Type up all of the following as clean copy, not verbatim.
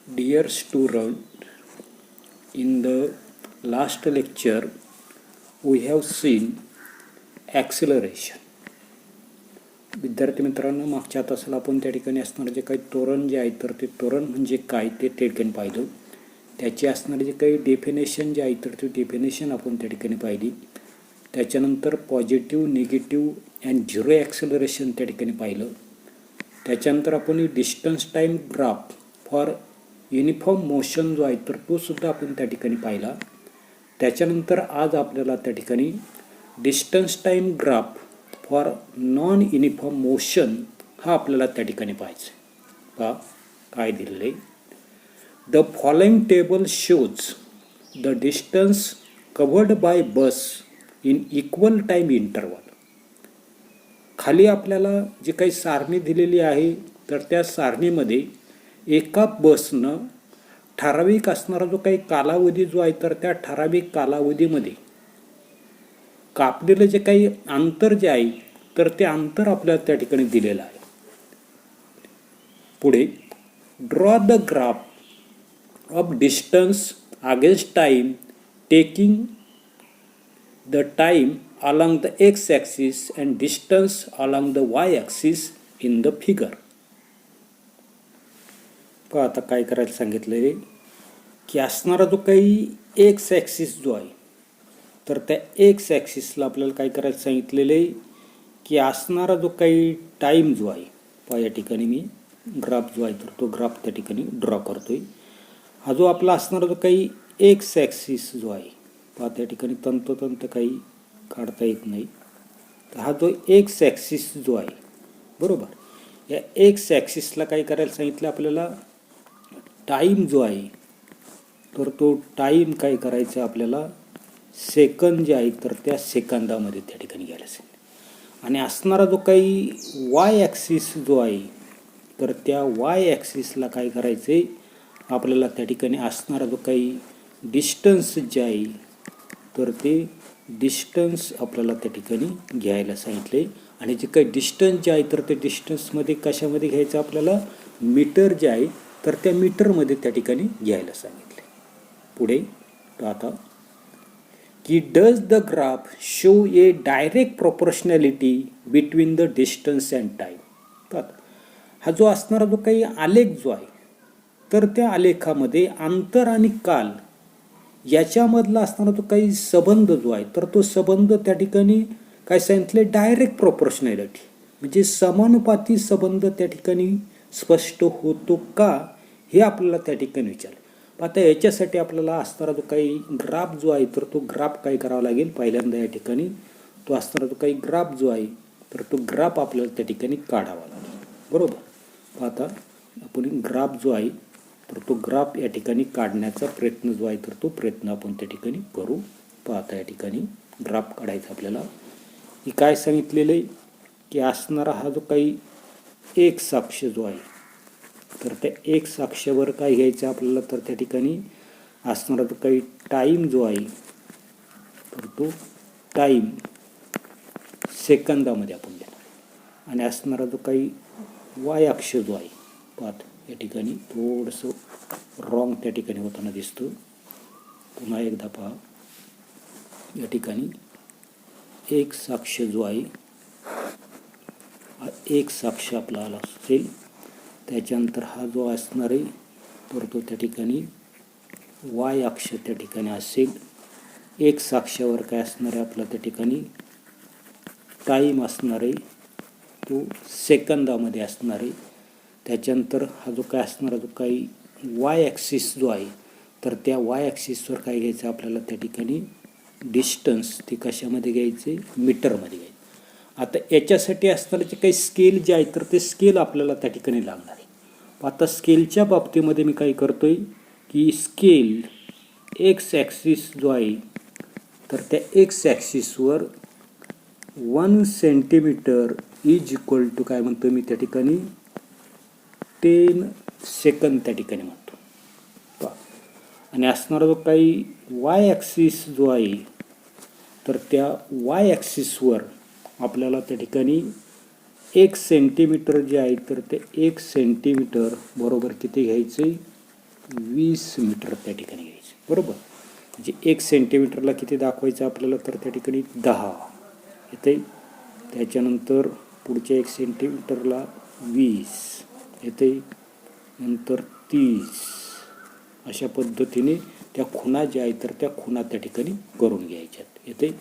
Dear student, in the last lecture we have seen acceleration. विद्यार्थी मित्रांनो, मागच्या तासाला आपण त्या ठिकाणी असणारे जे काही त्वरण जे आहे तर ते त्वरण म्हणजे काय ते ठिकाणी पाहिलं. त्याची असणारे जे काही डेफिनेशन जे आहे तर ती डेफिनेशन आपण त्या ठिकाणी पाहिली. त्याच्यानंतर positive, negative and zero acceleration त्या ठिकाणी पाहिलं. त्याच्यानंतर आपण distance time graph for uniform motion जो आहे तर तो सुद्धा आपण त्या ठिकाणी पाहिला. त्याच्यानंतर आज आपल्याला त्या ठिकाणी distance time graph for non uniform motion हा आपल्याला त्या ठिकाणी पाहायचा आहे. पहा काय दिलेलं आहे. The following table shows the distance covered bye bus in equal time interval. खाली आपल्याला जी काही सारणी दिलेली आहे तर त्या सारणीमध्ये एका बसनं ठराविक असणारा जो काही कालावधी जो आहे तर त्या ठराविक कालावधीमध्ये कापलेलं जे काही अंतर जे आहे तर ते अंतर आपल्याला त्या ठिकाणी दिलेलं आहे. पुढे draw the graph of distance against time taking the time along the x axis and distance along the y axis in the figure. पहा आता काय करायला सांगितलं आहे की असणारा जो काही एक्स ॲक्सिस जो आहे तर त्या एक्स ॲक्सिसला आपल्याला काय करायला सांगितलेलं आहे की असणारा जो काही टाईम जो आहे. पहा या ठिकाणी मी ग्राफ जो आहे तर तो ग्राफ त्या ठिकाणी ड्रॉ करतोय. हा जो आपला असणारा जो काही एक्स ॲक्सिस जो आहे पहा त्या ठिकाणी तंतोतंत काही काढता येत नाही. तर हा जो एक्स ॲक्सिस जो आहे बरोबर, या एक्स ॲक्सिसला काय करायला सांगितलं आपल्याला टाईम जो आहे तर तो टाईम काय करायचा आपल्याला सेकंद जे आहे तर त्या सेकंदामध्ये त्या ठिकाणी घ्यायला सांगितलं. आणि असणारा जो काही वाय ॲक्सिस जो आहे तर त्या वाय ॲक्सिसला काय करायचं आहे आपल्याला त्या ठिकाणी असणारा जो काही डिस्टन्स जे आहे तर ते डिस्टन्स आपल्याला त्या ठिकाणी घ्यायला सांगितले. आणि जे काही डिस्टन्स जे आहे तर ते डिस्टन्समध्ये कशामध्ये घ्यायचं आपल्याला मीटर जे आहे तर त्या मीटरमध्ये त्या ठिकाणी घ्यायला सांगितले. पुढे आता की does the graph show A direct proportionality between the distance and time. हा जो असणारा जो काही आलेख जो आहे तर त्या आलेखामध्ये अंतर आणि काल याच्यामधला असणारा जो काही संबंध जो आहे तर तो संबंध त्या ठिकाणी काय सांगितले डायरेक्ट प्रोपोर्शनॅलिटी म्हणजे समानुपाती संबंध त्या ठिकाणी स्पष्ट होतो का हे आपल्याला त्या ठिकाणी विचारलं. आता याच्यासाठी आपल्याला असणारा जो काही ग्राफ जो आहे तर तो ग्राफ काय करावा लागेल. पहिल्यांदा या ठिकाणी तो असणारा जो काही ग्राफ जो आहे तर तो ग्राफ आपल्याला त्या ठिकाणी काढावा लागेल बरोबर. आता आपण ग्राफ जो आहे तर तो ग्राफ या ठिकाणी काढण्याचा प्रयत्न जो आहे तर तो प्रयत्न आपण त्या ठिकाणी करू. पाहता या ठिकाणी ग्राफ काढायचा आपल्याला. ही काय सांगितलेलं आहे की असणारा हा जो काही एक अक्ष जो आहे तर त्या एक अक्षावर काय घ्यायचं आपल्याला तर त्या ठिकाणी असणारा जो काही टाईम जो आहे तर तो टाईम सेकंदामध्ये आपण घेणार. आणि असणारा जो काही वाय अक्ष जो आहे पाहत या ठिकाणी थोडंसं रॉंग त्या ठिकाणी होताना दिसतं. पुन्हा एकदा पहा या ठिकाणी एक अक्ष जो आहे एक अक्ष आपल्याला असेल. त्याच्यानंतर हा जो असणार आहे तर तो त्या ठिकाणी वाय अक्ष त्या ठिकाणी असेल. एक अक्षावर काय असणार आहे आपला त्या ठिकाणी टाईम असणार आहे तो सेकंदामध्ये असणार आहे. त्याच्यानंतर हा जो काय असणारा जो काही वाय ॲक्सिस जो आहे तर त्या वाय ॲक्सिसवर काय घ्यायचं आपल्याला त्या ठिकाणी डिस्टन्स ते कशामध्ये घ्यायचे मीटरमध्ये घ्यायचे. आता याच्यासाठी असणारे जे काही स्केल जे आहे तर ते स्केल आपल्याला त्या ठिकाणी लागणार आहे. आता स्केलच्या बाबतीमध्ये मी काय करतोय की स्केल एक्स ॲक्सिस जो आहे तर त्या एक्स ॲक्सिसवर 1 सेंटीमीटर इज इक्वल टू काय म्हणतो मी त्या ठिकाणी 10 सेकंद त्या ठिकाणी म्हणतो. आणि असणारा जो काही वाय ॲक्सिस जो आहे तर त्या वाय ॲक्सिसवर आपल्याला त्या ठिकाणी 1 सेंटीमीटर जे आहे तर ते 1 सेंटीमीटर बरोबर किती घ्यायचे 20 मीटर त्या ठिकाणी घ्यायचं बरोबर. म्हणजे 1 सेंटीमीटरला किती दाखवायचं आपल्याला तर त्या ठिकाणी 10 येते. त्याच्यानंतर पुढच्या 1 सेंटीमीटरला 20 येते, नंतर 30. अशा पद्धतीने त्या खुणा ज्या आहेत तर त्या खुणा त्या ठिकाणी करून घ्यायच्यात येते.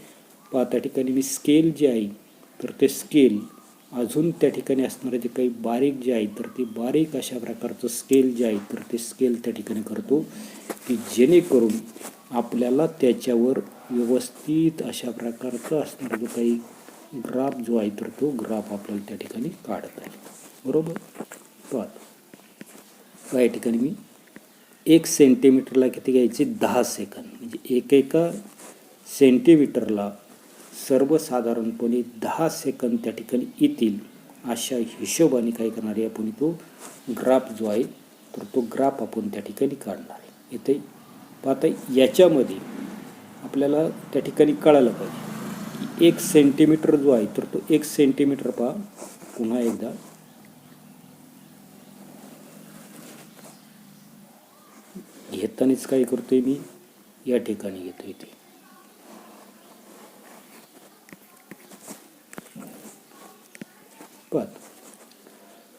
पहा त्या ठिकाणी मी स्केल जे आहे तर ते स्केल अजून त्या ठिकाणी असणारे जे काही बारीक जे आहे तर ते बारीक अशा प्रकारचं स्केल जे आहे तर ते स्केल त्या ठिकाणी करतो की जेणेकरून आपल्याला त्याच्यावर व्यवस्थित अशा प्रकारचा असणारा जो काही ग्राफ जो आहे तर तो ग्राफ आपल्याला त्या ठिकाणी काढता येईल बरोबर. पहा या ठिकाणी मी 1 सेंटीमीटरला किती घ्यायचे 10 सेकंद, म्हणजे एका सेंटीमीटरला सर्वसाधारणपणे 10 सेकंद त्या ठिकाणी येतील अशा हिशोबाने काय करणार आहे आपण तो ग्राफ जो आहे तर तो ग्राफ आपण त्या ठिकाणी काढणार आहे इथे. पाहता याच्यामध्ये आपल्याला त्या ठिकाणी कळालं पाहिजे की 1 सेंटीमीटर जो आहे तर तो 1 सेंटीमीटर पहा पुन्हा एकदा घेतानाच काय करतोय मी या ठिकाणी घेतो इथे.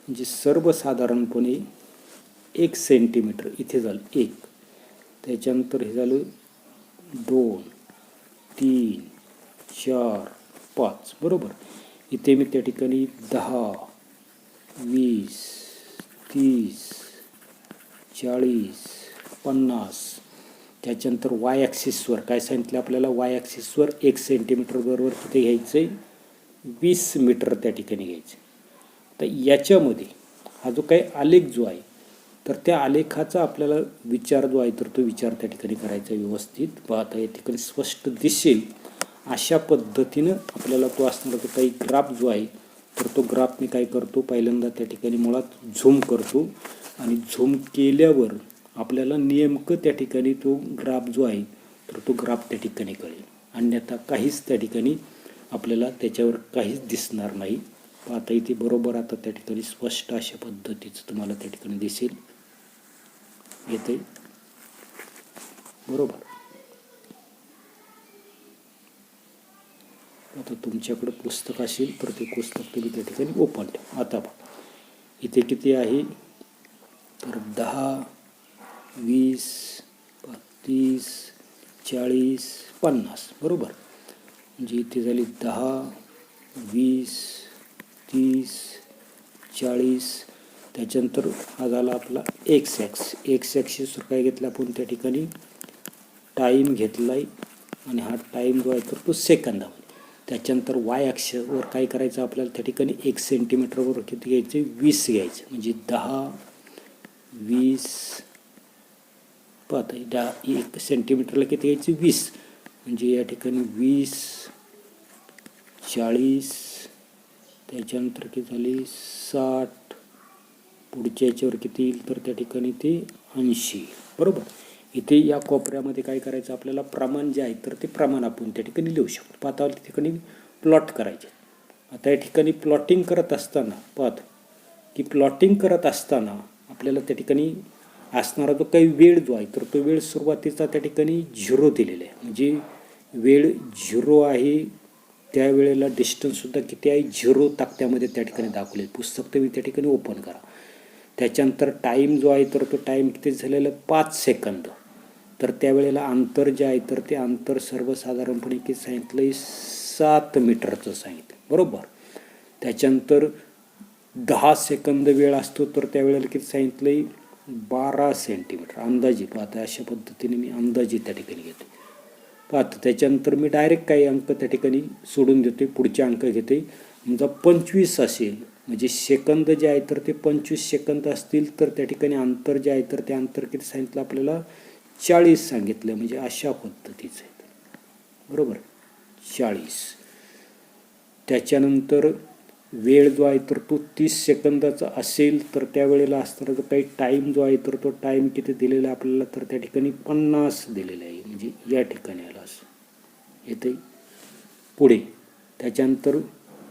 म्हणजे सर्वसाधारणपणे 1 सेंटीमीटर इथे झालं 1, त्याच्यानंतर हे झालं 2, 3, 4, 5 बरोबर. इथे मी त्या ठिकाणी 10, 20, 30, 40, 50. त्याच्यानंतर वाय ॲक्सिसवर काय सांगितलं आपल्याला, वाय ॲक्सिसवर 1 सेंटीमीटर बरोबर किती घ्यायचं आहे 20 मीटर त्या ठिकाणी घ्यायचं. तर याच्यामध्ये हा जो काही आलेख जो आहे तर त्या आलेखाचा आपल्याला विचार जो आहे तर तो विचार त्या ठिकाणी करायचा व्यवस्थित. पाहता या ठिकाणी स्पष्ट दिसेल अशा पद्धतीनं आपल्याला तो असणारा जो काही ग्राफ जो आहे तर तो ग्राफ मी काय करतो पहिल्यांदा त्या ठिकाणी मुळात झूम करतो आणि झूम केल्यावर आपल्याला नेमकं त्या ठिकाणी तो ग्राफ जो आहे तर तो ग्राफ त्या ठिकाणी कळेल, अन्यथा काहीच त्या ठिकाणी आपल्याला त्याच्यावर काहीच दिसणार नाही. पाहता इथे बरोबर आता त्या ठिकाणी स्पष्ट अशा पद्धतीचं तुम्हाला त्या ठिकाणी दिसेल येते बरोबर. आता तुमच्याकडे पुस्तक असेल तर ते पुस्तक तुम्ही त्या ठिकाणी ओपन ठेवा. आता पहा इथे किती आहे तर 10, 20, 30, 40, 50 बरोबर. म्हणजे इथे झाली 10, 20, 30, 40. त्याच्यानंतर हा झाला आपला एक्स ॲक्सिसवर काय घेतलं आपण त्या ठिकाणी टाईम घेतला आहे आणि हा टाईम जो आहे तर तो सेकंदामध्ये. त्याच्यानंतर वाय ॲक्सिसवर काय करायचं आपल्याला त्या ठिकाणी 1 सेंटीमीटरवर किती घ्यायचे 20 घ्यायचं, म्हणजे 10, 20 पाहता 1 सेंटीमीटरला किती घ्यायचे 20, म्हणजे या ठिकाणी 20, 40. त्याच्यानंतर किती झाली 60, पुढच्या याच्यावर किती येईल तर त्या ठिकाणी ते 80 बरोबर. इथे या कोपऱ्यामध्ये काय करायचं आपल्याला प्रमाण जे आहे तर ते प्रमाण आपण त्या ठिकाणी लिहू शकतो. पाहता त्या ठिकाणी प्लॉट करायचे. आता या ठिकाणी प्लॉटिंग करत असताना पाहत की प्लॉटिंग करत असताना आपल्याला त्या ठिकाणी असणारा जो काही वेळ जो आहे तर तो वेळ सुरुवातीचा त्या ठिकाणी 0 दिलेला आहे, म्हणजे वेळ 0 आहे. त्यावेळेला डिस्टन्ससुद्धा किती आहे 0 तक्त्यामध्ये त्या ठिकाणी दाखवले. पुस्तक तुम्ही त्या ठिकाणी ओपन करा. त्याच्यानंतर टाईम जो आहे तर तो टाईम किती झालेला 5 सेकंद. तर त्यावेळेला अंतर जे आहे तर ते अंतर सर्वसाधारणपणे किती सांगितलं आहे 7 मीटरचं सांगितलं बरोबर. त्याच्यानंतर 10 सेकंद वेळ असतो तर त्यावेळेला किती सांगितलं आहे 12 सेंटीमीटर अंदाजे. पाहता अशा पद्धतीने मी अंदाजे त्या ठिकाणी घेतो. पाहतो त्याच्यानंतर मी डायरेक्ट काही अंक त्या ठिकाणी सोडून देतो, पुढचे अंक घेते. समजा 25 असेल म्हणजे सेकंद जे आहे तर ते 25 सेकंद असतील तर त्या ठिकाणी अंतर जे आहे तर ते अंतर किती सांगितलं आपल्याला 40 सांगितलं, म्हणजे अशा पद्धतीचं आहे बरोबर 40. त्याच्यानंतर वेळ जो आहे तर तो 30 सेकंदाचा असेल तर त्यावेळेला असणारा जो काही टाईम जो आहे तर तो टाईम किती दिलेला आपल्याला तर त्या ठिकाणी 50 दिलेला आहे, म्हणजे या ठिकाणी आला असं येते पुढे. त्याच्यानंतर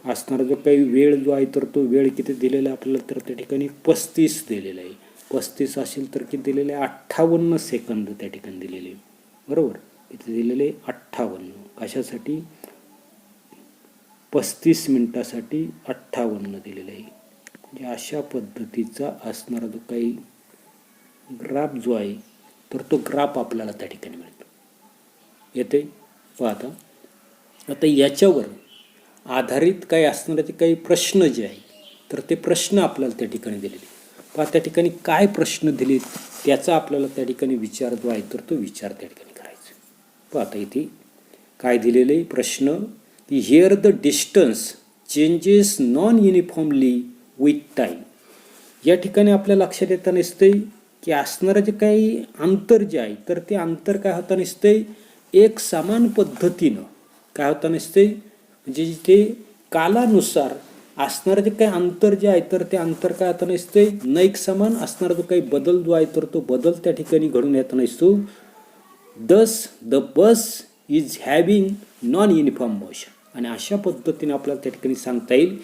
असणारा जो काही वेळ जो आहे तर तो वेळ किती दिलेला आपल्याला तर त्या ठिकाणी 35 दिलेला आहे. 35 असेल तर किती दिलेले 58 सेकंद त्या ठिकाणी दिलेले, बरोबर. इथे दिलेले 58. कशासाठी? 35 मिनिटासाठी 58 दिलेले आहे. म्हणजे अशा पद्धतीचा असणारा जो काही ग्राफ जो आहे तर तो ग्राफ आपल्याला त्या ठिकाणी मिळतो. येते पाहता. आता याच्यावर आधारित काही असणारे काही प्रश्न जे आहे तर ते प्रश्न आपल्याला त्या ठिकाणी दिलेले. पहा त्या ठिकाणी काय प्रश्न दिले त्याचा आपल्याला त्या ठिकाणी विचार जो आहे तर तो विचार त्या ठिकाणी करायचा. पाहता इथे काय दिलेले प्रश्न की here the distance changes non uniformly with time. या ठिकाणी आपल्या लक्षात येताना दिसते की असणारं जे काही अंतर जे आहे तर ते अंतर काय होता नसते एक समान पद्धतीनं काय होता नसते, म्हणजे जिथे कालानुसार असणारं जे काही अंतर जे आहे तर ते अंतर काय होता नसते न एक समान असणारा जो काही बदल जो आहे तर तो बदल त्या ठिकाणी घडून येत नसतो. दस the bus is having non uniform motion. आणि अशा पद्धतीने आपल्याला त्या ठिकाणी सांगता येईल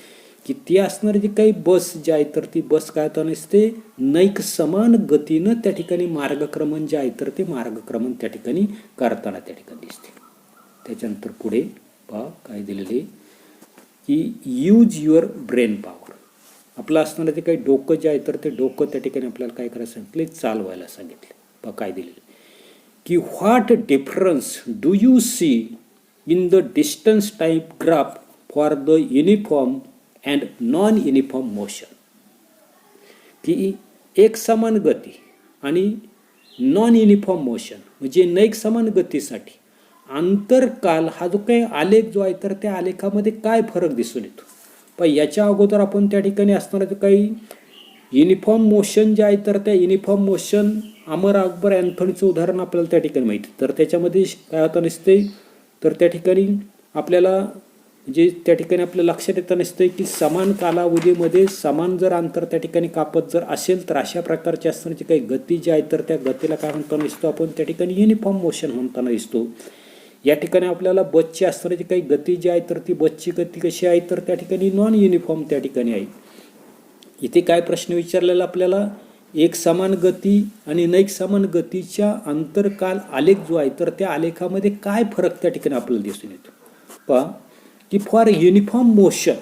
की ती असणारी जी काही बस जी आहे तर ती बस काय होता नसते नैक समान गतीनं त्या ठिकाणी मार्गक्रमण जे आहे तर ते मार्गक्रमण त्या ठिकाणी करताना त्या ठिकाणी दिसते. त्याच्यानंतर पुढे पहा काय दिलेले की यूज युअर ब्रेन पॉवर. आपलं असणारं जे काही डोकं जे आहे तर ते डोकं त्या ठिकाणी आपल्याला काय करायला सांगितले चालवायला सांगितले. पहा काय दिलेले की what difference do you see in the distance type graph for the uniform and non uniform motion. की एक समान गती आणि नॉन युनिफॉर्म मोशन म्हणजे नैक समान गतीसाठी आंतरकाल हा जो काही आलेख जो आहे तर त्या आलेखामध्ये काय फरक दिसून येतो. पण याच्या अगोदर आपण त्या ठिकाणी असणारं जो काही युनिफॉर्म मोशन जे आहे तर त्या युनिफॉर्म मोशन अमर अकबर अँथोनीचं उदाहरण आपल्याला त्या ठिकाणी माहिती. तर त्याच्यामध्ये काय होतं नसते तर त्या ठिकाणी आपल्याला म्हणजे त्या ठिकाणी आपल्या लक्षात येतं नसतं की समान कालावधीमध्ये समान जर अंतर त्या ठिकाणी कापत जर असेल तर अशा प्रकारची असणारी काही गती जी आहे तर त्या गतीला काय म्हणताना दिसतो आपण त्या ठिकाणी युनिफॉर्म मोशन म्हणताना दिसतो. या ठिकाणी आपल्याला बसची असणारी जी काही गती जी आहे तर ती बसची गती कशी आहे तर त्या ठिकाणी नॉन युनिफॉर्म त्या ठिकाणी आहे. इथे काय प्रश्न विचारलेला आपल्याला एक समान गती आणि नैक समान गतीच्या आंतरकाल आलेख जो आहे तर त्या आलेखामध्ये काय फरक त्या ठिकाणी आपल्याला दिसून येतो. पहा की फॉर युनिफॉर्म मोशन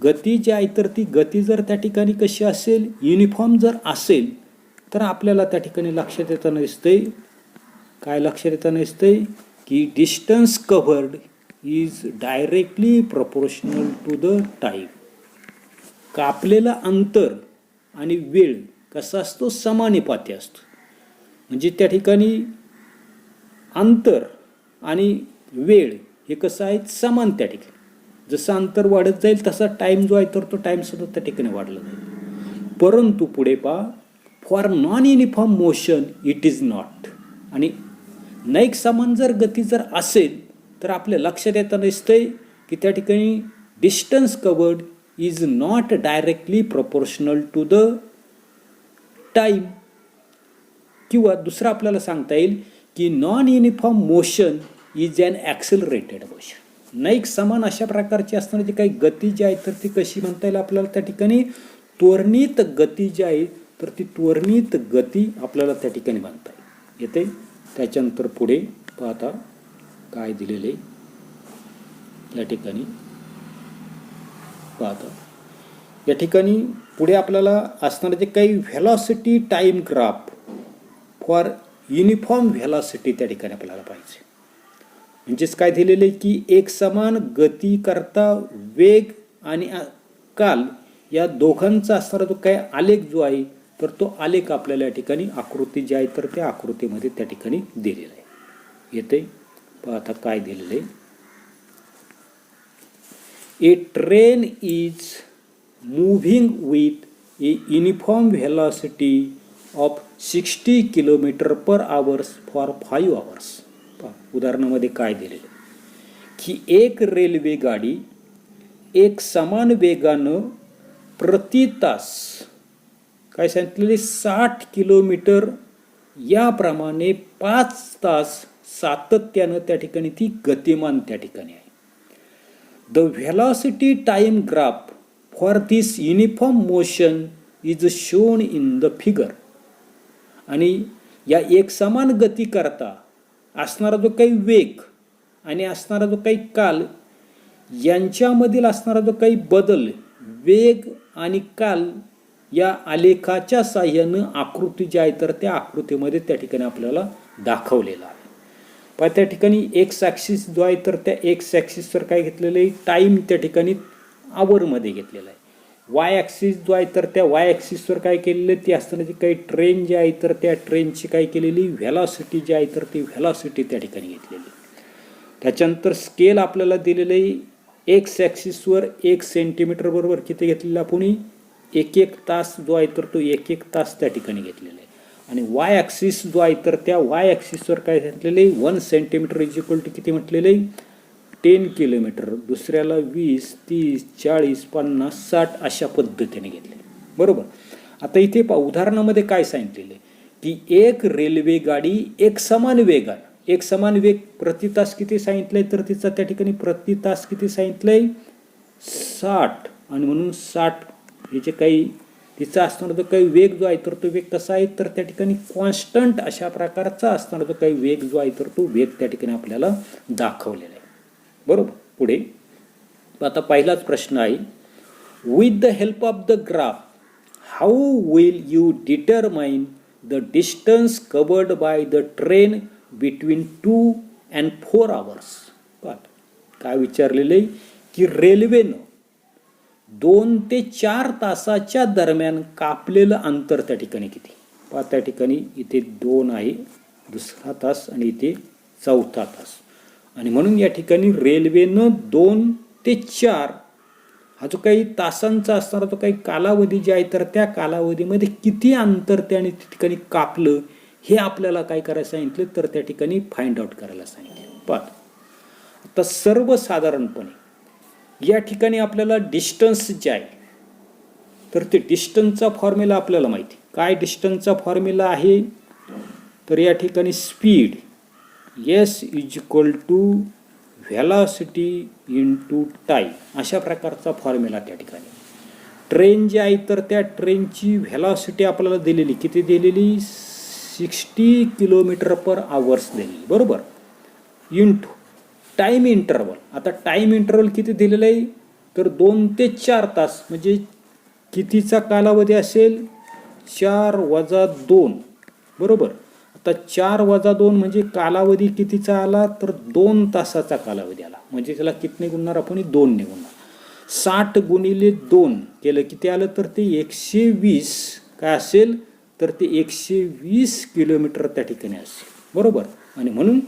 गती जी आहे तर ती गती जर त्या ठिकाणी कशी असेल युनिफॉर्म जर असेल तर आपल्याला त्या ठिकाणी लक्षात येताना दिसतंय काय लक्षात येताना दिसतंय की distance covered is directly proportional to the time. कापलेलं अंतर आणि वेळ कसा असतो समानुपाती असतो. म्हणजे त्या ठिकाणी अंतर आणि वेळ हे कसं आहे समान त्या ठिकाणी. जसं अंतर वाढत जाईल तसा टाईम जो आहे तर तो टाईम सुद्धा त्या ठिकाणी वाढला जाईल. परंतु पुढे पहा for non uniform motion it is not. आणि नैक समान जर गती जर असेल तर आपल्या लक्षात येताना दिसतंय की त्या ठिकाणी distance covered is not directly proportional to the time. किंवा दुसरं आपल्याला सांगता येईल की non uniform motion is an accelerated motion. नैक समान अशा प्रकारची असणारी जी काही गती जी आहे तर ती कशी म्हणता येईल आपल्याला त्या ठिकाणी त्वरित गती जी आहे तर ती त्वरित गती आपल्याला त्या ठिकाणी म्हणता येते. त्याच्यानंतर पुढे पाहता काय दिलेले या ठिकाणी पाहता या ठिकाणी पुढे आपल्याला असणारे जे काही velocity time graph for uniform velocity त्या ठिकाणी आपल्याला पाहिजे. म्हणजेच काय दिलेले की एक समान गती करता वेग आणि काल या दोघांचा असणारा जो काही आलेख जो आहे तर तो आलेख आपल्याला या ठिकाणी आकृती जी आहे तर त्या आकृतीमध्ये त्या ठिकाणी दिलेला आहे. येते आता काय दिलेले a train is moving with a uniform velocity of 60 km/h for 5 hours. उदाहरणामध्ये काय दिलेलं की एक रेल्वे गाडी एक समान वेगानं प्रति तास काय सांगितलेले 60 किलोमीटर याप्रमाणे 5 तास सातत्यानं त्या ठिकाणी ती गतिमान त्या ठिकाणी आहे. The velocity time graph for this uniform motion is shown in the figure. आणि या एकसमान गती करता असणारा जो काही वेग आणि असणारा जो काही काल यांच्यामधील असणारा जो काही बदल, वेग आणि काल या आलेखाच्या साह्यानं आकृती जी आहे तर त्या आकृतीमध्ये त्या ठिकाणी आपल्याला दाखवलेला आहे. पण त्या ठिकाणी एक्स ॲक्सिस जो आहे तर त्या एक्स ॲक्सिसवर काय घेतलेलं आहे, टाईम त्या ठिकाणी आवरमध्ये घेतलेला आहे. वाय ॲक्सिस जो आहे तर त्या वाय ॲक्सिसवर काय केलेलं आहे, ती असताना जी काही ट्रेन जी आहे तर त्या ट्रेनची काय केलेली व्हेलॉसिटी जी आहे तर ती व्हेलॉसिटी त्या ठिकाणी घेतलेली. त्याच्यानंतर स्केल आपल्याला दिलेलं आहे. एक्स ॲक्सिसवर 1 सेंटीमीटर बरोबर किती घेतलेला आपण, 1 तास जो आहे तर तो 1 तास त्या ठिकाणी घेतलेला आहे. आणि वाय ॲक्सिस जो आहे तर त्या वाय ॲक्सिसवर काय घेतलेलं आहे, 1 सेंटीमीटर इज इक्वल टू किती म्हटलेलं आहे, 10 किलोमीटर. दुसऱ्याला 20, 30, 40, 50, 60 अशा पद्धतीने घेतले. बरोबर. आता इथे उदाहरणामध्ये काय सांगितलेलं आहे की एक रेल्वे गाडी एक समान वेग प्रति तास किती सांगितलंय तर तिचा त्या ठिकाणी प्रति तास किती सांगितलंय, 60. आणि म्हणून 60 हे जे काही तिचा असणारा जो काही वेग जो आहे तर तो वेग कसा आहे तर त्या ठिकाणी कॉन्स्टंट अशा प्रकारचा असणारा जो काही वेग जो आहे तर तो वेग त्या ठिकाणी आपल्याला दाखवलेला आहे. बरोबर. पुढे आता पहिलाच प्रश्न आहे, with the help of the graph how will you determine the distance covered by the train between 2 and 4 hours. काय विचारलेले की रेल्वेनं 2 ते 4 तासाच्या दरम्यान कापलेलं अंतर त्या ठिकाणी किती. त्या ठिकाणी इथे 2 आहे, दुसरा तास आणि इथे चौथा तास. आणि म्हणून या ठिकाणी रेल्वेनं 2 ते 4 हा जो काही तासांचा असणारा जो काही कालावधी जे आहे तर त्या कालावधीमध्ये किती अंतर त्याने त्या ठिकाणी कापलं हे आपल्याला काय करायला सांगितलं तर त्या ठिकाणी फाइंड आउट करायला सांगितलं. पण आता सर्वसाधारणपणे या ठिकाणी आपल्याला डिस्टन्स जे आहे तर ते डिस्टन्सचा फॉर्म्युला आपल्याला माहिती. काय डिस्टन्सचा फॉर्म्युला आहे तर या ठिकाणी speed S is equal to velocity into time अशा प्रकारचा फॉर्म्युला त्या ठिकाणी. ट्रेन जी आहे तर त्या ट्रेनची व्हेलॉसिटी आपल्याला दिलेली किती दिलेली, 60 किलोमीटर पर आवर्स दिलेली. बरोबर. Into time interval. आता टाईम इंटरवल किती दिलेलं आहे तर 2 ते 4 तास म्हणजे कितीचा कालावधी असेल, 4 वजा 2. बरोबर. आता 4 वजा 2 म्हणजे कालावधी कितीचा आला तर 2 तासाचा कालावधी आला. म्हणजे त्याला कितने गुणणार आपण, 2 ने गुणणार. 60 गुणिले 2 केलं किती आलं तर ते 120 काय असेल तर ते 120 किलोमीटर त्या ठिकाणी असेल. बरोबर. आणि म्हणून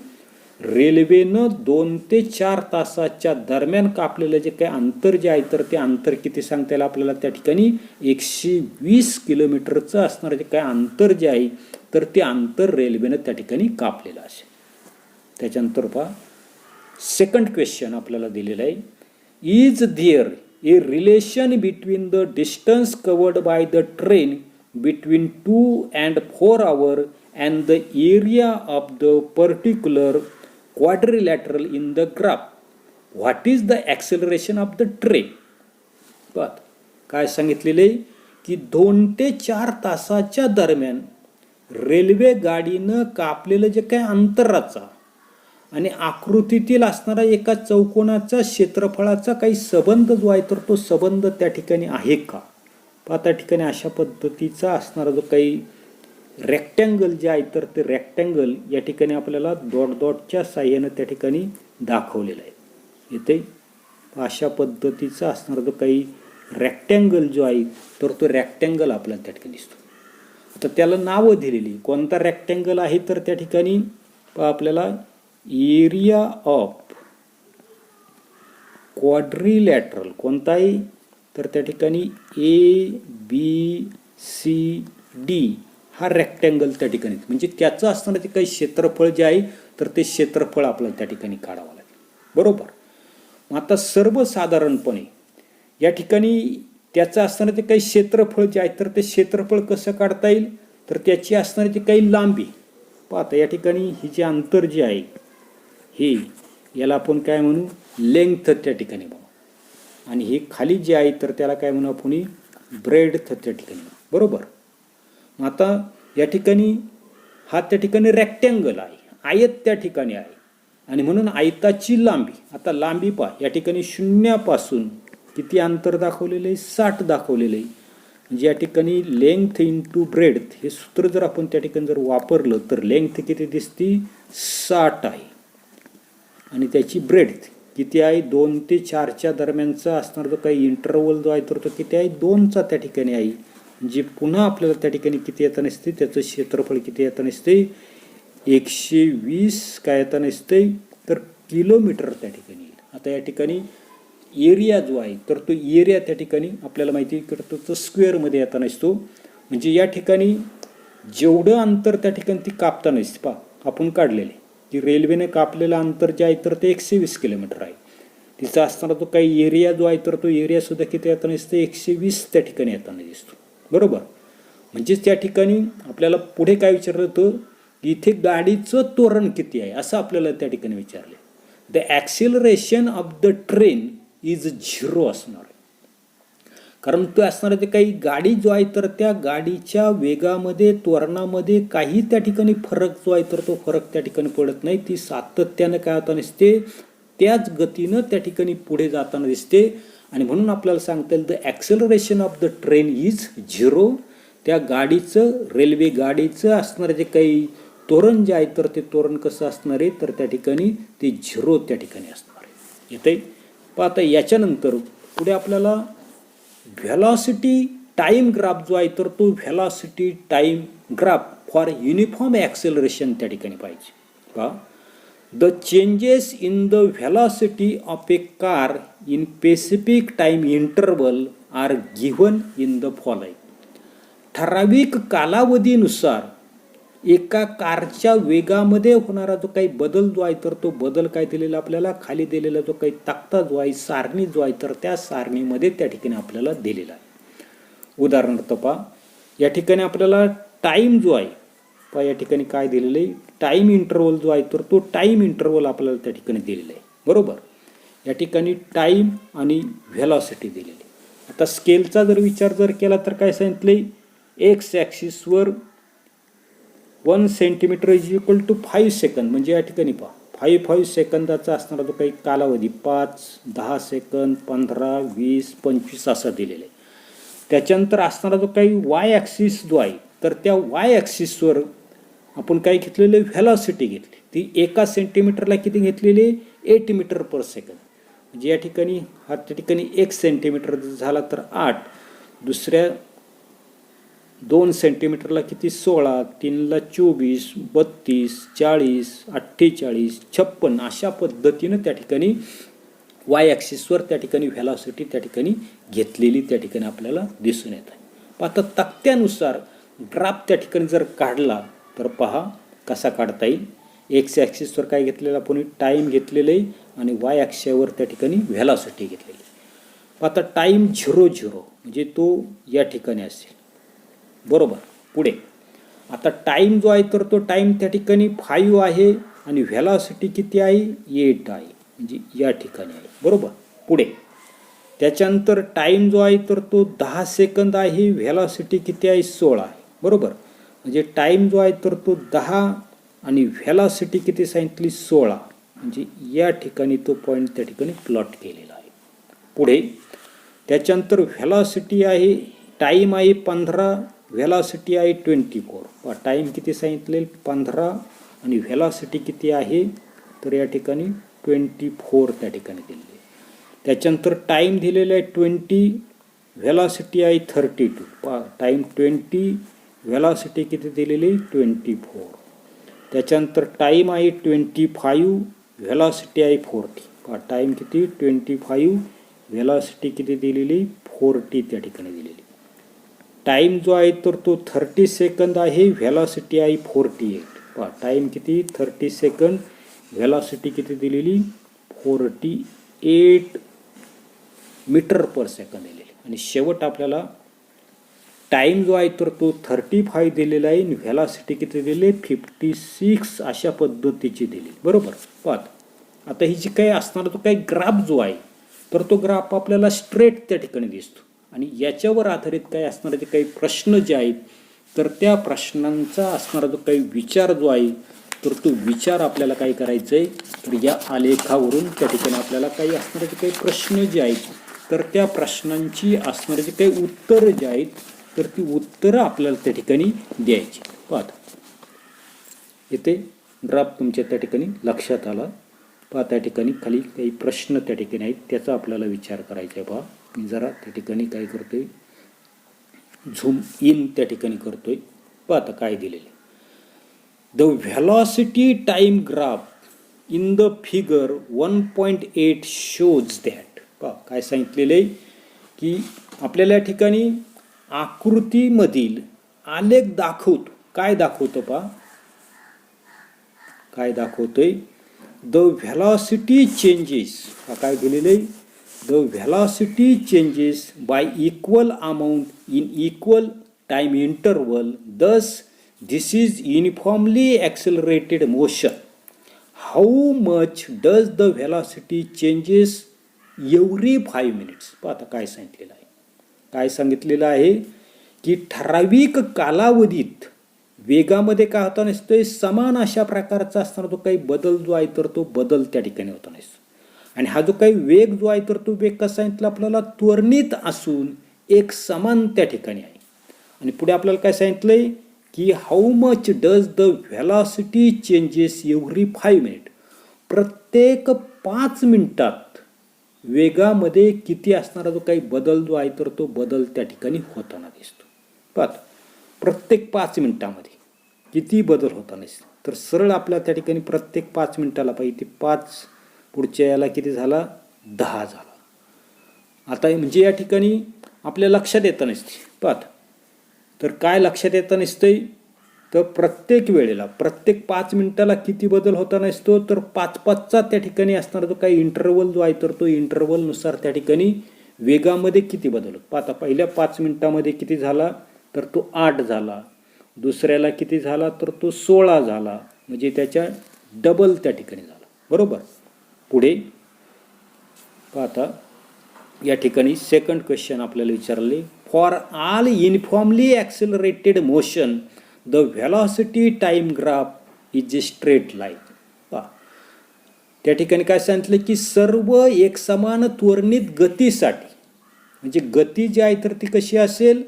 रेल्वेनं 2 ते 4 तासाच्या दरम्यान कापलेलं जे काही अंतर जे आहे तर ते अंतर किती सांगता येईल आपल्याला त्या ठिकाणी, 120 किलोमीटरचं असणारं जे काही अंतर जे आहे तर ते अंतर रेल्वेनं त्या ठिकाणी कापलेलं असेल. त्याच्यानंतर पहा सेकंड क्वेश्चन आपल्याला दिलेलं आहे, is there a relation between the distance covered by the train between 2 and 4 hours and the area of the particular quadrilateral in the graph. What is the acceleration of the train? काय सांगितलेले की 2 ते 4 तासाच्या दरम्यान railway गाडीनं कापलेलं जे काही अंतराचा आणि आकृतीतील असणारा एका चौकोनाचा क्षेत्रफळाचा काही संबंध जो आहे तर तो संबंध त्या ठिकाणी आहे का. त्या ठिकाणी अशा पद्धतीचा असणारा जो काही रेक्टँगल जे आहे तर ते रेक्टँगल या ठिकाणी आपल्याला डॉटच्या साह्यानं त्या ठिकाणी दाखवलेलं आहे. इथे अशा पद्धतीचा असणारा जो काही रेक्टँगल जो आहे तर तो रेक्टँगल आपल्याला त्या ठिकाणी दिसतो. आता त्याला नावं दिलेली, कोणता रेक्टँगल आहे तर त्या ठिकाणी आपल्याला एरिया ऑफ क्वाड्रिलॅटरल कोणता आहे तर त्या ठिकाणी ABCD हा रेक्टँगल त्या ठिकाणी म्हणजे त्याचं असणारं जे काही क्षेत्रफळ जे आहे तर ते क्षेत्रफळ आपल्याला त्या ठिकाणी काढावं लागेल. बरोबर. मग आता सर्वसाधारणपणे या ठिकाणी त्याचं असणारं जे काही क्षेत्रफळ जे आहे तर ते क्षेत्रफळ कसं काढता येईल तर त्याची असणारी जी काही लांबी पाहता या ठिकाणी ही जे अंतर जे आहे हे याला आपण काय म्हणू, लेंग्थ त्या ठिकाणी म्हणू. आणि हे खाली जे आहे तर त्याला काय म्हणू आपण, ब्रेडथ त्या ठिकाणी. बरोबर. आता या ठिकाणी हा त्या ठिकाणी रेक्टँगल आहे, आयत त्या ठिकाणी आहे आणि म्हणून आयताची लांबी, आता लांबी पहा या ठिकाणी शून्यापासून किती अंतर दाखवलेलं आहे, 60 दाखवलेलं आहे. म्हणजे या ठिकाणी लेंथ इंटू ब्रेड्थ हे सूत्र जर आपण त्या ठिकाणी जर वापरलं तर लेंथ किती दिसती, 60 आहे आणि त्याची ब्रेड्थ किती आहे, 2 ते 4च्या दरम्यानचा असणार जो काही इंटरवल जो आहे तर तो किती आहे, 2चा त्या ठिकाणी आहे. म्हणजे पुन्हा आपल्याला त्या ठिकाणी किती येता नसते, त्याचं क्षेत्रफळ किती येता नसते, 120 काय येता नसते तर किलोमीटर त्या ठिकाणी येईल. आता या ठिकाणी एरिया जो आहे तर तो एरिया त्या ठिकाणी आपल्याला माहिती करतो तो स्क्वेअरमध्ये येता नसतो. म्हणजे या ठिकाणी जेवढं अंतर त्या ठिकाणी ती कापता नसते पहा आपण काढलेले की रेल्वेने कापलेलं अंतर जे आहे तर ते 120 किलोमीटर आहे. तिचा असणारा जो काही एरिया जो आहे तर तो एरिया सुद्धा किती येताना दिसतो, 120 त्या ठिकाणी येताना दिसतो. बरोबर. म्हणजेच त्या ठिकाणी आपल्याला पुढे काय विचारलं होतं की इथे गाडीचं त्वरण किती आहे असं आपल्याला त्या ठिकाणी विचारले. The acceleration of the train is 0 असणार आहे. कारण तो असणार ते काही गाडी जो आहे तर त्या गाडीच्या वेगामध्ये त्वरणामध्ये काही त्या ठिकाणी फरक जो आहे तर तो फरक त्या ठिकाणी पडत नाही. ती सातत्यानं काय होताना दिसते, त्याच गतीनं त्या ठिकाणी पुढे जाताना दिसते आणि म्हणून आपल्याला सांगता येईल the acceleration of the train is 0. त्या गाडीचं, रेल्वे गाडीचं असणारं जे काही त्वरण जे आहे तर ते त्वरण कसं असणार आहे तर त्या ठिकाणी ते 0 त्या ठिकाणी असणार आहे. येते पण आता याच्यानंतर पुढे आपल्याला व्हेलॉसिटी टाईम ग्राफ जो आहे तर तो velocity time graph for uniform acceleration त्या ठिकाणी पाहिजे. का the changes in the velocity of a car in specific time interval are given in the following. ठराविक कालावधीनुसार एका कारच्या वेगामध्ये होणारा जो काही बदल जो आहे तर तो बदल काय दिलेला आपल्याला, खाली दिलेला जो काही तक्ता जो आहे, सारणी जो आहे तर त्या सारणीमध्ये त्या ठिकाणी आपल्याला दिलेला आहे. उदाहरणार्थ पहा या ठिकाणी आपल्याला टाईम जो आहे पहा या ठिकाणी काय दिलेलं आहे, टाईम इंटरवल जो आहे तर तो टाईम इंटरवल आपल्याला त्या ठिकाणी दिलेला आहे. बरोबर. या ठिकाणी टाईम आणि व्हेलॉसिटी दिलेली. आता स्केलचा जर विचार जर केला तर काय सांगितले, एक्स ॲक्सिसवर 1 centimetre is equal to 5 second. म्हणजे या ठिकाणी पहा 5 सेकंदाचा असणारा जो काही कालावधी 5, 10 सेकंद, 15, 20, 25 असा दिलेला आहे. त्याच्यानंतर असणारा जो काही वाय ॲक्सिस जो आहे तर त्या वाय ॲक्सिसवर आपण काय घेतलेले, व्हेलॉसिटी घेतली. ती 1 सेंटीमीटरला किती घेतलेली, 8 मीटर पर सेकंद. म्हणजे या ठिकाणी हा त्या ठिकाणी 1 सेंटीमीटर झाला तर 8, दुसऱ्या 2 सेंटीमीटरला किती 16, 3ला 24, 32, 40, 48, 56 अशा पद्धतीनं त्या ठिकाणी वाय ॲक्सिसवर त्या ठिकाणी व्हेलॉसिटी त्या ठिकाणी घेतलेली त्या ठिकाणी आपल्याला दिसून येत आहे. आता तक्त्यानुसार ग्राफ त्या ठिकाणी जर काढला तर पहा कसा काढता येईल. एक्स ॲक्सिसवर काय घेतलेलं आपण, टाईम घेतलेलं आहे आणि वाय ॲक्सिसवर त्या ठिकाणी व्हेलॉसिटी घेतलेली. आता टाईम 0 म्हणजे तो या ठिकाणी असेल. बरोबर. पुढे आता टाईम जो आहे तर तो टाईम त्या ठिकाणी 5 आहे आणि व्हेलॉसिटी किती आहे, 8 आहे. म्हणजे या ठिकाणी आहे. बरोबर. पुढे त्याच्यानंतर टाईम जो आहे तर तो 10 सेकंद आहे, व्हेलॉसिटी किती आहे, 16 आहे. बरोबर. म्हणजे टाईम जो आहे तर तो 10 आणि व्हेलॉसिटी किती सांगितली, 16. म्हणजे या ठिकाणी तो पॉईंट त्या ठिकाणी प्लॉट केलेला आहे. पुढे त्याच्यानंतर व्हेलॉसिटी आहे, टाईम आहे 15, व्हेलॉसिटी आहे 24. टाईम किती सांगितले, 15 आणि व्हेलॉसिटी किती आहे तर या ठिकाणी 24 त्या ठिकाणी दिलेली आहे. त्याच्यानंतर टाईम दिलेला आहे 20, व्हेलॉसिटी आहे 32. टाईम 20, व्हेलॉसिटी किती दिलेली, 24. त्याच्यानंतर टाईम आहे 25, व्हेलॉसिटी आहे 40. टाईम किती 25, व्हेलॉसिटी किती दिलेली, 40 त्या ठिकाणी दिलेली. टाईम जो आहे तर तो 30 सेकंद आहे, व्हेलॉसिटी आहे 48. टाईम किती 30 सेकंद, व्हेलॉसिटी किती दिलेली, 48 मीटर पर सेकंद दिलेली. आणि शेवट आपल्याला टाईम जो आहे तर तो 35 दिलेला आहे आणि व्हेलॉसिटी किती दिली, 56 अशा पद्धतीची दिली. बरोबर. आता ही जी काही असणारा तो काही ग्राफ जो आहे तर तो ग्राफ आपल्याला स्ट्रेट त्या ठिकाणी दिसतो. आणि याच्यावर आधारित काय असणारे जे काही प्रश्न जे आहेत तर त्या प्रश्नांचा असणारा जो काही विचार जो आहे तर तो विचार आपल्याला काय करायचं आहे तर या आलेखावरून त्या ठिकाणी आपल्याला काही असणारे जे काही प्रश्न जे आहेत तर त्या प्रश्नांची असणारे जे काही उत्तरं जे आहेत तर ती उत्तरं आपल्याला त्या ठिकाणी द्यायची. पाहता इथे ड्राफ्ट तुमच्या त्या ठिकाणी लक्षात आला. पहा त्या ठिकाणी खाली काही प्रश्न त्या ठिकाणी आहेत त्याचा आपल्याला विचार करायचा आहे. पहा मी जरा त्या ठिकाणी काय करतोय झूम इन त्या ठिकाणी करतोय. पहा आता काय दिलेले the velocity time graph in the figure 1.8 shows that. पहा काय सांगितलेलं आहे की आपल्याला या ठिकाणी आकृतीमधील आलेख दाखवतो. काय दाखवतो पहा काय दाखवतोय द व्हेलॉसिटी चेंजेस. काय दिलेलं आहे the velocity changes by equal amount in equal time interval. Thus this is uniformly accelerated motion. How much does the velocity changes every 5 minutes. पहा आता काय सांगितलेलं आहे काय सांगितलेलं आहे की ठराविक कालावधीत वेगामध्ये काय होता नसतोय समान अशा प्रकारचा असताना तो काही बदल जो आहे तर तो बदल त्या ठिकाणी होता नसतो. आणि हा जो काही वेग जो आहे तर तो वेग कसा सांगितलं आपल्याला त्वरित असून एक समान त्या ठिकाणी आहे. आणि पुढे आपल्याला काय सांगितलंय की how much does the velocity changes every 5 minute. प्रत्येक 5 मिनिटात वेगामध्ये किती असणारा जो काही बदल जो आहे तर तो बदल त्या ठिकाणी होताना दिसतो. पाहता प्रत्येक 5 मिनिटामध्ये किती बदल होताना दिसतो. तर सरळ आपल्या त्या ठिकाणी प्रत्येक 5 मिनिटाला पाहिजे 5 पुढच्या याला किती झाला 10 झाला. आता म्हणजे या ठिकाणी आपल्या लक्षात येतं नसते. पाहता तर काय लक्षात येतं नसतंय तर प्रत्येक वेळेला प्रत्येक 5 मिनिटाला किती बदल होता नसतो तर 5-5चा त्या ठिकाणी असणारा जो काही इंटरवल जो आहे तर तो इंटरवलनुसार त्या ठिकाणी वेगामध्ये किती बदल होतो. पाहता पहिल्या 5 मिनिटामध्ये किती झाला तर तो 8 झाला. दुसऱ्याला किती झाला तर तो 16 झाला. म्हणजे त्याच्या डबल त्या ठिकाणी झाला. बरोबर. पुढे पाहता या ठिकाणी सेकंड क्वेश्चन आपल्याला विचारले for all uniformly accelerated motion the velocity time graph is a straight line. पहा त्या ठिकाणी काय सांगितलं की सर्व एकसमान त्वरित गतीसाठी म्हणजे गती जी आहे तर ती कशी असेल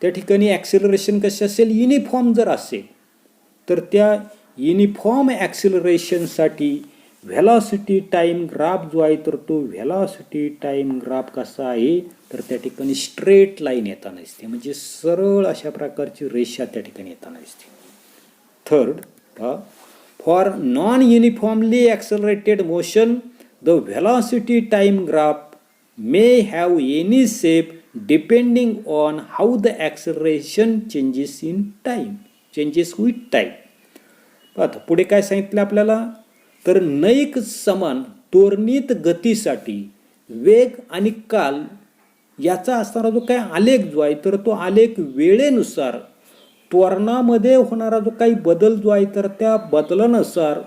त्या ठिकाणी ॲक्सेलरेशन कशी असेल युनिफॉर्म जर असेल तर त्या युनिफॉर्म ॲक्सेलरेशनसाठी व्हेलॉसिटी टाइम ग्राफ जो आहे तर तो व्हेलॉसिटी टाइम ग्राफ कसा आहे तर त्या ठिकाणी स्ट्रेट लाईन येताना दिसते. म्हणजे सरळ अशा प्रकारची रेषा त्या ठिकाणी येताना दिसते. Third for non uniformly accelerated motion the velocity time graph may have any shape depending on how the acceleration changes in time changes with time. आता पुढे काय सांगितलं आपल्याला तर नैक समान त्वरित गतीसाठी वेग आणि काल याचा असणारा जो काही आलेख जो आहे तर तो आलेख वेळेनुसार त्वरणामध्ये होणारा जो काही बदल जो आहे तर त्या बदलानुसार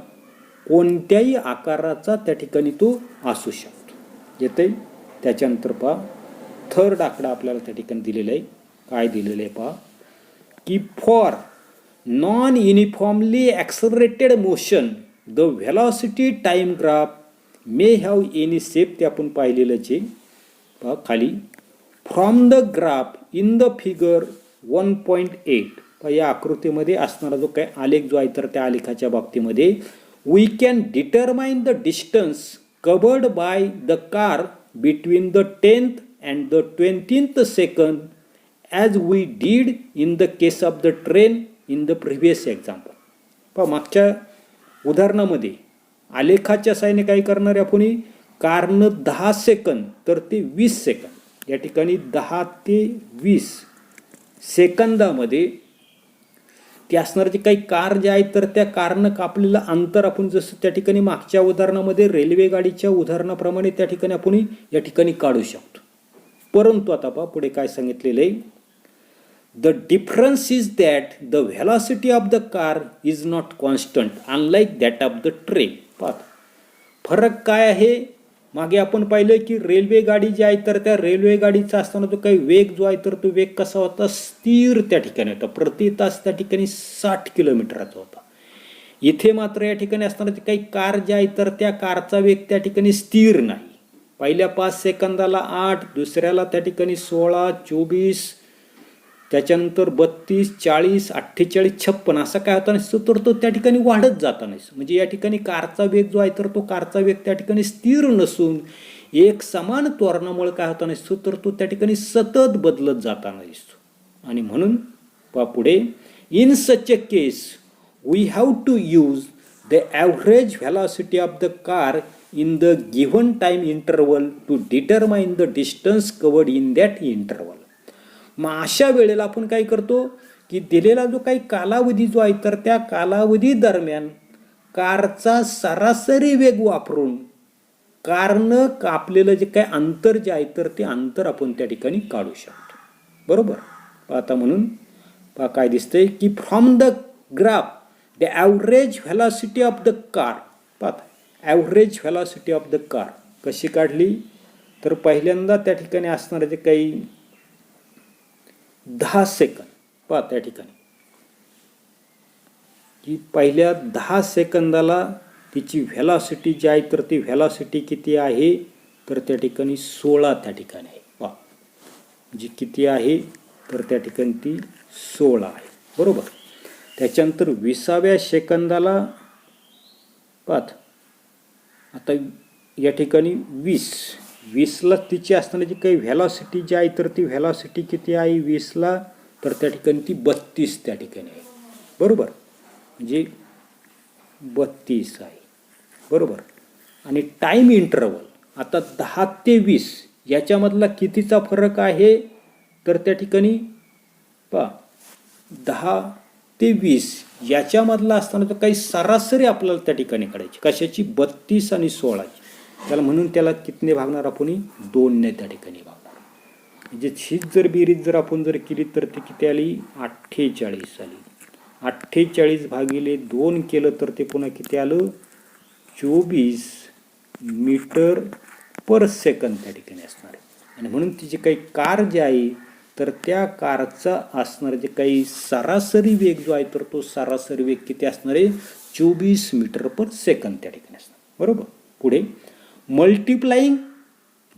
कोणत्याही आकाराचा त्या ठिकाणी तो असू शकतो. येते त्याच्यानंतर पहा थर्ड आकडा आपल्याला त्या ठिकाणी दिलेला आहे. काय दिलेलं आहे पहा की for non uniformly accelerated motion the velocity time graph may have any shape ते आपण पाहिलेलंच आहे. पहा खाली from the graph in the figure 1.8 या आकृतीमध्ये असणारा जो काही आलेख जो आहे तर त्या आलेखाच्या बाबतीमध्ये we can determine the distance covered by the car between the 10th and the 20th second as we did in the case of the train in the previous example. पहा मागच्या उदाहरणामध्ये आलेखाच्या साहाय्याने काय करणार आहे आपण कारनं 10 सेकंद तर ते 20 सेकंद या ठिकाणी 10 ते 20 सेकंदामध्ये ते असणार जे काही कार जे आहे तर त्या कारनं कापलेलं अंतर आपण जसं त्या ठिकाणी मागच्या उदाहरणामध्ये रेल्वे गाडीच्या उदाहरणाप्रमाणे त्या ठिकाणी आपण या ठिकाणी काढू शकतो. परंतु आता पहा पुढे काय सांगितलेलं आहे the difference is that the velocity of the car is not constant unlike that of the train. पहा फरक काय आहे मागे आपण पाहिलं की रेल्वे गाडी जी आहे तर त्या रेल्वे गाडीचा असताना तो काही वेग जो आहे तर तो वेग कसा होता, स्थिर त्या ठिकाणी होता. प्रति तास त्या ठिकाणी 60 किलोमीटरचा होता. इथे मात्र या ठिकाणी असताना काही कार जी आहे तर त्या कारचा वेग त्या ठिकाणी स्थिर नाही. पहिल्या 5 सेकंदाला 8, दुसऱ्याला त्या ठिकाणी 16, 24, त्याच्यानंतर 32, 40, 48, 56 असा काय होता नसतो तर तो त्या ठिकाणी वाढत जाता नसतो. म्हणजे या ठिकाणी कारचा वेग जो आहे तर तो कारचा वेग त्या ठिकाणी स्थिर नसून एक समान त्वरणामुळे काय होता नसतो तर तो त्या ठिकाणी सतत बदलत जाताना दिसतो. आणि म्हणून पुढे in such a case we have to use the average velocity of the car in the given time interval to determine the distance covered in that interval. मग अशा वेळेला आपण काय करतो की दिलेला जो काही कालावधी जो आहे तर त्या कालावधी दरम्यान कारचा सरासरी वेग वापरून कारनं कापलेलं जे काही अंतर जे आहे तर ते अंतर आपण त्या ठिकाणी काढू शकतो. बरोबर. आता म्हणून काय दिसतंय की from the graph the average velocity of the car, पाहता average velocity of the car कशी काढली तर पहिल्यांदा त्या ठिकाणी असणारे जे काही 10 सेकंद पहा त्या ठिकाणी की पहिल्या 10 सेकंदाला तिची व्हेलॉसिटी जी आहे तर ती व्हेलॉसिटी किती आहे तर त्या ठिकाणी 16 त्या ठिकाणी आहे. पहा जी किती आहे तर त्या ठिकाणी ती 16 आहे. बरोबर. त्याच्यानंतर 20व्या सेकंदाला पाहत आता या ठिकाणी 20ला तिची असताना काही व्हेलॉसिटी जी आहे तर ती व्हेलॉसिटी किती आहे 20ला तर त्या ठिकाणी ती 32 त्या ठिकाणी आहे. बरोबर. म्हणजे 32 आहे. बरोबर. आणि टाईम इंटरवल आता 10 ते 20 याच्यामधला कितीचा फरक आहे तर त्या ठिकाणी पहा 10 ते 20 याच्यामधला असताना तर काही सरासरी आपल्याला त्या ठिकाणी काढायची कशाची 32 आणि 16ची. त्याला म्हणून त्याला कितने भागणार आपण 2ने त्या ठिकाणी भागणार. म्हणजे हीच जर बेरीज जर आपण जर केली तर ती किती आली 48 आली. 48 भागिले 2 केलं तर ते पुन्हा किती आलं 24 मीटर पर सेकंद त्या ठिकाणी असणार आहे. आणि म्हणून तिची काही कार जी आहे तर त्या कारचा असणार जे काही सरासरी वेग जो आहे तर तो सरासरी वेग किती असणार आहे 24 मीटर पर सेकंद त्या ठिकाणी असणार. बरोबर. पुढे multiplying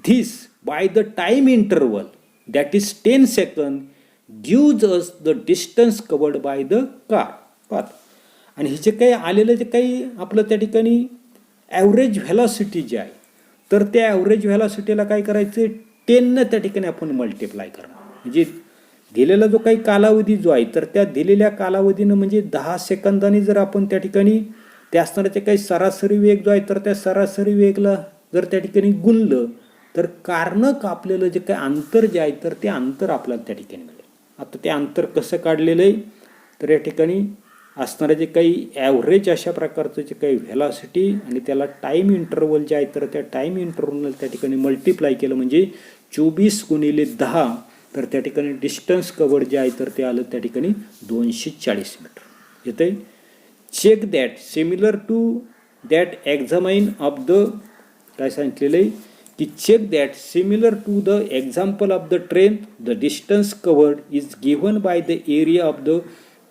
this by the time interval that is 10 second gives us the distance covered by the car. पाहत आणि हे जे काही आलेलं जे काही आपलं त्या ठिकाणी ॲव्हरेज व्हेलॉसिटी जी आहे तर त्या ॲव्हरेज व्हेलॉसिटीला काय करायचं 10 त्या ठिकाणी आपण मल्टिप्लाय करणार. म्हणजे दिलेला जो काही कालावधी जो आहे तर त्या दिलेल्या कालावधीनं म्हणजे 10 सेकंदांनी जर आपण त्या ठिकाणी त्या असणारे काही सरासरी वेग जो आहे तर त्या सरासरी वेगला जर त्या ठिकाणी गुणलं तर कारनं कापलेलं जे काही अंतर जे आहे तर ते अंतर आपल्याला त्या ठिकाणी मिळेल. आता ते अंतर कसं काढलेलं आहे तर या ठिकाणी असणारे जे काही ॲव्हरेज अशा प्रकारचं जे काही व्हेलॉसिटी आणि त्याला टाईम इंटरवल जे आहे तर त्या टाईम इंटरवल त्या ठिकाणी मल्टिप्लाय केलं म्हणजे 24 गुणिले 10 तर त्या ठिकाणी डिस्टन्स कवर्ड जे आहे तर ते आलं त्या ठिकाणी 240 मीटर येते. Check that similar to that examine of the काय सांगितलेलं आहे की check that similar to the example of the train the distance covered is given by the area of the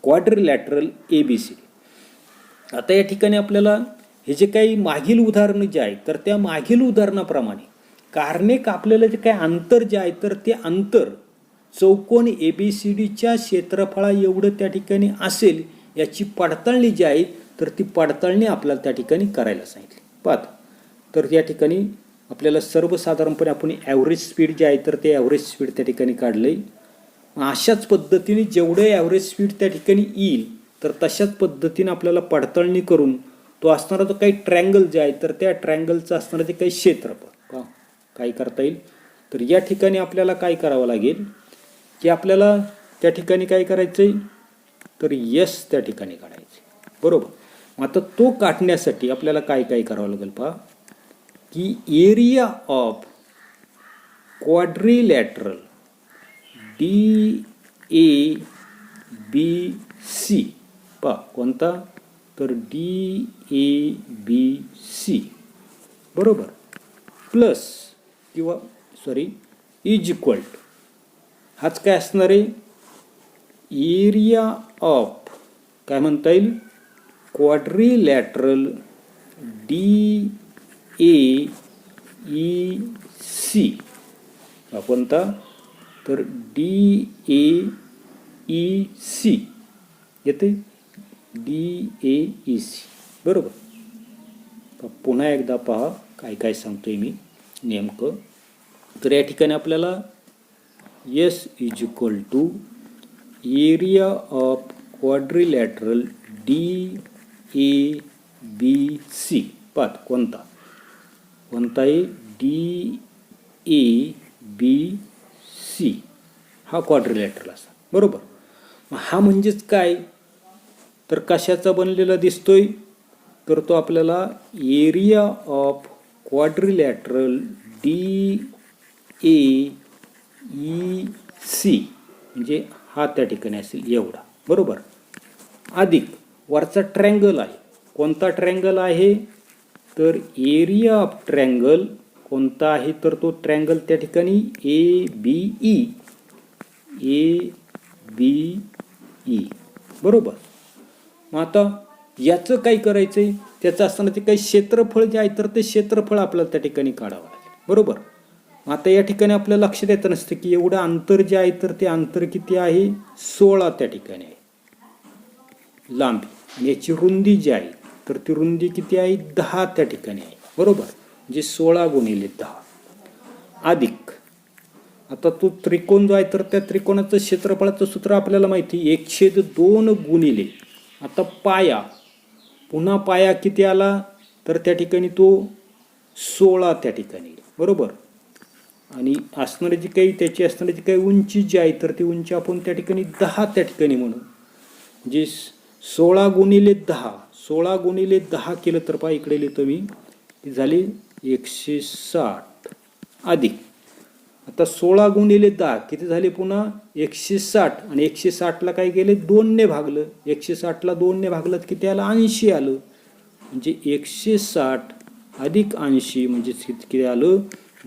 quadrilateral ABC. आता या ठिकाणी आपल्याला हे जे काही मागील उदाहरणं जे आहे तर त्या मागील उदाहरणाप्रमाणे कारने कापलेलं जे काही अंतर जे आहे तर ते अंतर चौकोन ABCDच्या क्षेत्रफळा एवढं त्या ठिकाणी असेल याची पडताळणी जी आहे तर ती पडताळणी आपल्याला त्या ठिकाणी करायला सांगितली. पाहत तर या ठिकाणी आपल्याला सर्वसाधारणपणे आपण ॲव्हरेज स्पीड जे आहे तर ते ॲव्हरेज स्पीड त्या ठिकाणी काढलं आहे. अशाच पद्धतीने जेवढे ॲव्हरेज स्पीड त्या ठिकाणी येईल तर तशाच पद्धतीने आपल्याला पडताळणी करून तो असणारा जो काही ट्रँगल जे आहे तर त्या ट्रँगलचं असणारं जे काही क्षेत्रफळ काय करता येईल तर या ठिकाणी आपल्याला काय करावं लागेल की आपल्याला त्या ठिकाणी काय करायचं आहे तर यस त्या ठिकाणी काढायचं. बरोबर. मग आता तो काढण्यासाठी आपल्याला काय काय करावं लागेल पहा की एरिया ऑफ क्वाड्रिलॅटरल DABC पहा कोणता तर DABC. बरोबर. प्लस किंवा इज इक्वल टू हाच काय असणार आहे एरिया ऑफ काय म्हणता येईल क्वाड्रिलॅटरल DAEC हा कोणता तर DAEC येते DAEC बरोबर. पुन्हा एकदा पहा काय काय सांगतोय मी नेमकं. तर या ठिकाणी आपल्याला S is equal to area of quadrilateral DABC पाहत कोणता आहे DABC हा क्वाड्रिलॅटरल असा बरोबर. हा म्हणजेच काय तर कशाचा बनलेला दिसतोय तर तो आपल्याला एरिया ऑफ क्वाड्रिलॅटरल DAEC म्हणजे हा त्या ठिकाणी असेल एवढा बरोबर. अधिक वरचा ट्रँगल आहे कोणता ट्रँगल आहे तर एरिया ऑफ ट्रँगल कोणता आहे तर तो ट्रँगल त्या ठिकाणी ABE बरोबर. मग आता याचं काय करायचं आहे त्याचं असताना ते काही क्षेत्रफळ जे आहे तर ते क्षेत्रफळ आपल्याला त्या ठिकाणी काढावं लागेल बरोबर. आता या ठिकाणी आपल्याला लक्षात येतं नसतं की एवढं अंतर जे आहे तर ते अंतर किती आहे 16 त्या ठिकाणी आहे लांबी आणि याची रुंदी जी आहे तर ती रुंदी किती आहे 10 त्या ठिकाणी आहे बरोबर. म्हणजे 16 गुणिले 10 अधिक आता तो त्रिकोण जो आहे तर त्या त्रिकोणाचं क्षेत्रफळाचं सूत्र आपल्याला माहिती 1/2 गुणिले आता पाया पुन्हा पाया किती आला तर त्या ठिकाणी तो 16 त्या ठिकाणी बरोबर. आणि असणारी जी काही त्याची असणारी जी काही उंची जी आहे तर ती उंची आपण त्या ठिकाणी 10 त्या ठिकाणी म्हणू म्हणजे 16 गुणिले 10 केलं तर पहा इकडे लिहितो मी ती झाली 160 अधिक आता 16 गुणिले 10 किती झाले पुन्हा 160 आणि 160ला काय गेले 2 ने भागलं 160ला 2 ने भागलं किती आलं 80 आलं म्हणजे 160 अधिक 80 म्हणजे किती आलं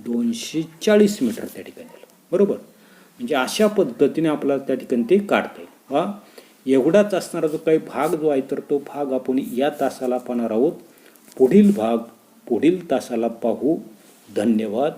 240 मीटर त्या ठिकाणी आलं बरोबर. म्हणजे अशा पद्धतीने आपल्याला त्या ठिकाणी ते काढता येईल. हा एवढाच असणारा जो काही भाग जो आहे तर तो भाग आपण या तासाला पाहणार आहोत. पुढील भाग पुढील तासाला पाहू. धन्यवाद.